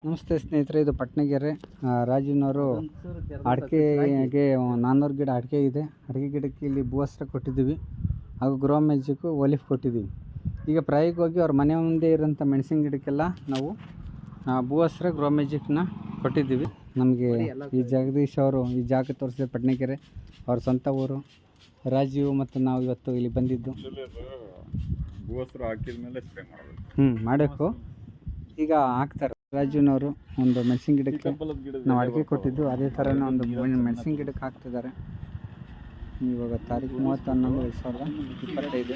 ನಮಸ್ತೆ ಸ್ನೇಹಿತರೆ, ಇದು ಪಟ್ನಗೆರೆ ರಾಜುನವರು ಅಡಿಕೆಗೆ 400 ಗಿಡ ಅಡಿಕೆ ಇದೆ. ಅಡಿಕೆ ಗಿಡಕ್ಕೆ ಇಲ್ಲಿ ಭೂವಸ್ತ್ರ ಕೊಟ್ಟಿದ್ದೀವಿ ಹಾಗೂ ಗ್ರೋ ಮ್ಯಾಜಿಕ್ಕು ಒಲಿಫ್ ಕೊಟ್ಟಿದ್ದೀವಿ. ಈಗ ಪ್ರಾಯೋಗಿಕವಾಗಿ ಅವ್ರ ಮನೆ ಮುಂದೆ ಇರೋಂಥ ಮೆಣಸಿನ ಗಿಡಕ್ಕೆಲ್ಲ ನಾವು ಭೂವಸ್ತ್ರ ಗ್ರೋ ಮ್ಯಾಜಿಕ್ನ ಕೊಟ್ಟಿದ್ದೀವಿ. ನಮಗೆ ಈ ಜಗದೀಶ್ ಅವರು ಈ ಜಾಗ ತೋರಿಸಿದ ಪಟ್ನಗೆರೆ ಅವ್ರ ಸ್ವಂತ ಊರು. ರಾಜೀವ್ ಮತ್ತು ನಾವು ಇವತ್ತು ಇಲ್ಲಿ ಬಂದಿದ್ದು ಭೂವಸ್ತ್ರ ಹಾಕಿದ ಮೇಲೆ ಸ್ಪ್ರೇ ಮಾಡಬೇಕು. ಈಗ ಹಾಕ್ತಾರೆ ರಾಜುನವರು ಒಂದು ಮೆಣಸಿನ ಗಿಡಕ್ಕೆ ನಾವು ಅಡಿಕೆ ಕೊಟ್ಟಿದ್ದು, ಅದೇ ಥರನೇ ಒಂದು ಮೆಣಸಿನ ಗಿಡಕ್ಕೆ ಹಾಕ್ತಿದ್ದಾರೆ. ಇವಾಗ ತಾರೀಕು 30/11/2025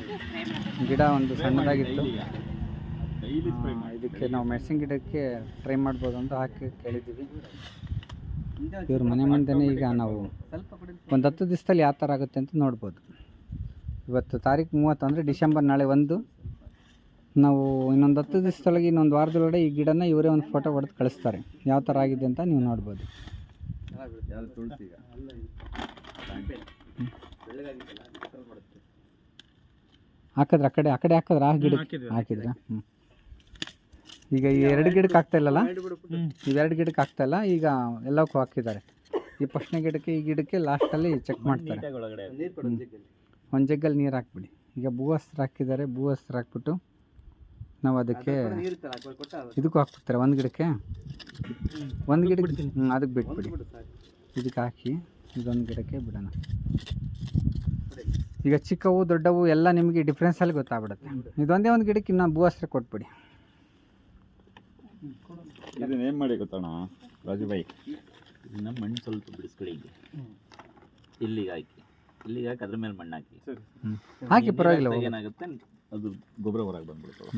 ಗಿಡ ಒಂದು ಸಣ್ಣದಾಗಿತ್ತು. ಇದಕ್ಕೆ ನಾವು ಮೆಣಸಿನ ಗಿಡಕ್ಕೆ ಟ್ರೈ ಮಾಡ್ಬೋದು ಅಂತ ಹಾಕಿ ಕೇಳಿದ್ದೀವಿ. ಇವ್ರ ಮನೆ ಮುಂದೆನೇ ಈಗ ನಾವು ಒಂದು 10 ದಿವಸದಲ್ಲಿ ಯಾವ ಥರ ಆಗುತ್ತೆ ಅಂತ ನೋಡ್ಬೋದು. ಇವತ್ತು ತಾರೀಕು 30 ಅಂದರೆ ಡಿಸೆಂಬರ್, ನಾಳೆ 1. ನಾವು ಇನ್ನೊಂದು 10 ದಿವಸದೊಳಗೆ, ಇನ್ನೊಂದು ವಾರದೊಳಗಡೆ ಈ ಗಿಡನ ಇವರೇ ಒಂದು ಫೋಟೋ ಹೊಡೆದು ಕಳಿಸ್ತಾರೆ, ಯಾವ ಥರ ಆಗಿದೆ ಅಂತ ನೀವು ನೋಡ್ಬೋದು. ಹಾಕಿದ್ರೆ ಆ ಕಡೆ ಹಾಕಿದ್ರೆ ಆ ಗಿಡಕ್ಕೆ ಹಾಕಿದ್ರೆ ಈಗ ಈ 2 ಗಿಡಕ್ಕೆ ಆಗ್ತಾ ಇಲ್ಲಲ್ಲ, ಇವೆರಡು ಗಿಡಕ್ಕೆ ಆಗ್ತಾ ಇಲ್ಲ. ಈಗ ಎಲ್ಲಕ್ಕೂ ಹಾಕಿದ್ದಾರೆ. ಈ ಫಸ್ಟ್ನೇ ಗಿಡಕ್ಕೆ, ಈ ಗಿಡಕ್ಕೆ ಲಾಸ್ಟಲ್ಲಿ ಚೆಕ್ ಮಾಡ್ತಾರೆ. ಒಂದು ಜಗ್ಗಲ್ಲಿ ನೀರು ಹಾಕ್ಬಿಡಿ. ಈಗ ಭೂವಸ್ತ್ರ ಹಾಕಿದ್ದಾರೆ. ಭೂವಸ್ತ್ರ ಹಾಕ್ಬಿಟ್ಟು ನಾವು ಅದಕ್ಕೆ ಇದಕ್ಕೂ ಹಾಕ್ಬಿಡ್ತಾರೆ. ಒಂದು ಗಿಡಕ್ಕೆ ಅದಕ್ಕೆ ಬಿಟ್ಬಿಡಿ. ಇದಕ್ಕೆ ಹಾಕಿ ಇದೊಂದು ಗಿಡಕ್ಕೆ ಬಿಡೋಣ. ಈಗ ಚಿಕ್ಕವು ದೊಡ್ಡವು ಎಲ್ಲ ನಿಮಗೆ ಡಿಫ್ರೆನ್ಸಲ್ಲಿ ಗೊತ್ತಾಗ್ಬಿಡುತ್ತೆ. ಇದೊಂದೇ ಒಂದು ಗಿಡಕ್ಕೆ ಇನ್ನು ಭೂವಸ್ತ್ರ ಕೊಟ್ಬಿಡಿ. ಇದನ್ನ ಏನು ಮಾಡಿ ಗೊತ್ತೋಣ ರಾಜುಭಾಯಿ, ಇದನ್ನ ಮಣ್ಣು ಸ್ವಲ್ಪ ಬಿಡಿಸ್ಕೊಳ್ಳಿ. ಇಲ್ಲಿಗೆ ಹಾಕಿ ಅದ್ರ ಮೇಲೆ ಮಣ್ಣು ಹಾಕಿ ಪರವಾಗಿಲ್ಲ. ಏನಾಗುತ್ತೆ, ಅದು ಗೊಬ್ಬರ ಹೊರಗೆ ಬಂದ್ಬಿಡ್ತದೆ.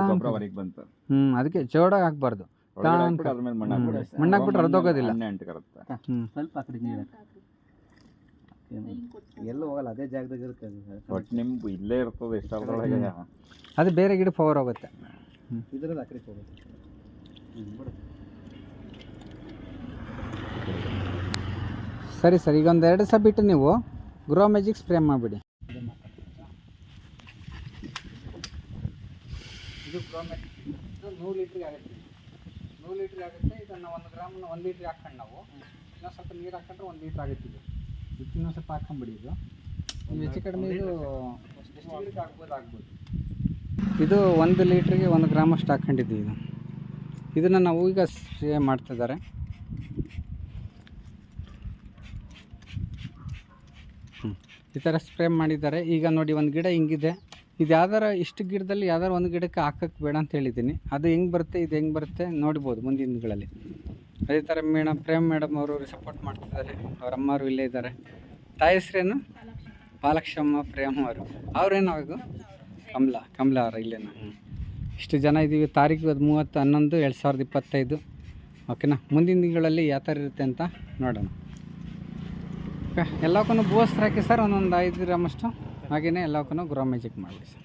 ಗೊಬ್ಬರ ಹೊರಗೆ ಬಂತು. ಅದಕ್ಕೆ ಜೋಡಾಗಿ ಹಾಕ್ಬಾರ್ದು. ಅದ್ರ ಮೇಲೆ ಮಣ್ಣು ಹಾಕ್ಬಿಟ್ರೆ ಅರ್ಧೋಗೋದಿಲ್ಲ. ಸ್ವಲ್ಪ ಆ ಕಡೆ ನೀರು ಎಲ್ಲೂ ಹೋಗಲ್ಲ, ಅದೇ ಜಾಗದಾಗ ಇರುತ್ತೆ. ಒಟ್ಟು ನಿಮ್ಗೆ ಇಲ್ಲೇ ಇರ್ತದೆ ಎಷ್ಟರೊಳಗೆ. ಅದು ಬೇರೆ ಗಿಡ ಪವರ್ ಹೋಗುತ್ತೆ. ಇದರಲ್ಲಿ ಅಕ್ರಿಗೆ ಹೋಗುತ್ತೆ. ಸರಿ ಸರ್, ಈಗ ಒಂದು 2 ದಿವಸ ಬಿಟ್ಟು ನೀವು ಗ್ರೋ ಮ್ಯಾಜಿಕ್ ಸ್ಪ್ರೇ ಮಾಡಿಬಿಡಿ. ಇದು ಗ್ರೋ ಮ್ಯಾಜಿಕ್ 100 ಲೀಟ್ರಿಗೆ ಆಗುತ್ತೆ. 100 ಲೀಟ್ರಿಗೆ ಆಗುತ್ತೆ. ಇದನ್ನು 1 ಗ್ರಾಮ್ನ 1 ಲೀಟ್ರಿಗೆ ಹಾಕೊಂಡು ನಾವು ಇನ್ನೊಂದು ಸ್ವಲ್ಪ ನೀರು ಹಾಕೊಂಡ್ರೆ 1 ಲೀಟ್ರ್ ಆಗುತ್ತೆ. ಇದಕ್ಕೆ ಇನ್ನೊಂದು ಸ್ವಲ್ಪ ಹಾಕೊಂಬಿಡಿ. ಇದು ಹೆಚ್ಚು ಕಡಿಮೆ ಇದು ಎಷ್ಟು ಗಿಡಕ್ಕೆ ಆಗ್ಬೋದು. ಇದು 1 ಲೀಟ್ರಿಗೆ 1 ಗ್ರಾಮ್ ಅಷ್ಟು ಹಾಕ್ಕೊಂಡಿದ್ದೀವಿ. ಇದನ್ನು ನಾವು ಈಗ ಸ್ಪ್ರೇ ಮಾಡ್ತಿದ್ದಾರೆ. ಈ ಥರ ಸ್ಪ್ರೇ ಮಾಡಿದ್ದಾರೆ. ಈಗ ನೋಡಿ, ಒಂದು ಗಿಡ ಹಿಂಗಿದೆ. ಇದು ಯಾವ್ದಾರ ಇಷ್ಟು ಗಿಡದಲ್ಲಿ ಯಾವ್ದಾರು ಒಂದು ಗಿಡಕ್ಕೆ ಹಾಕಕ್ಕೆ ಬೇಡ ಅಂತ ಹೇಳಿದ್ದೀನಿ. ಅದು ಹೆಂಗೆ ಬರುತ್ತೆ, ಇದು ಹೆಂಗೆ ಬರುತ್ತೆ ನೋಡ್ಬೋದು ಮುಂದಿನ ದಿನಗಳಲ್ಲಿ. ಅದೇ ಥರ ಪ್ರೇಮ್ ಮೇಡಮ್ ಅವರು ಸಪೋರ್ಟ್ ಮಾಡ್ತಿದ್ದಾರೆ. ಅವ್ರ ಅಮ್ಮವರು ಇಲ್ಲೇ ಇದ್ದಾರೆ. ತಾಯಿ ಹೆಸ್ರೇನು? ಪಾಲಕ್ಷಮ್ಮ ಪ್ರೇಮ್ ಅವರು. ಅವ್ರೇನು ಅವಾಗ ಕಮಲ ಅವರ ಇಲ್ಲೇನು. ಇಷ್ಟು ಜನ ಇದ್ದೀವಿ. ತಾರೀಕು 30/11/2025. ಓಕೆನಾ? ಮುಂದಿನ ದಿನಗಳಲ್ಲಿ ಯಾವ ಥರ ಇರುತ್ತೆ ಅಂತ ನೋಡೋಣ. ಓಕೆ, ಎಲ್ಲಕ್ಕೂ ಭೂವಸ್ತ್ರ ಹಾಕಿ ಸರ್, ಒಂದೊಂದು 5 ಗ್ರಾಮಷ್ಟು. ಹಾಗೆಯೇ ಎಲ್ಲಕ್ಕೂ ಗ್ರೋ ಮ್ಯಾಜಿಕ್ ಮಾಡಿ ಸರ್.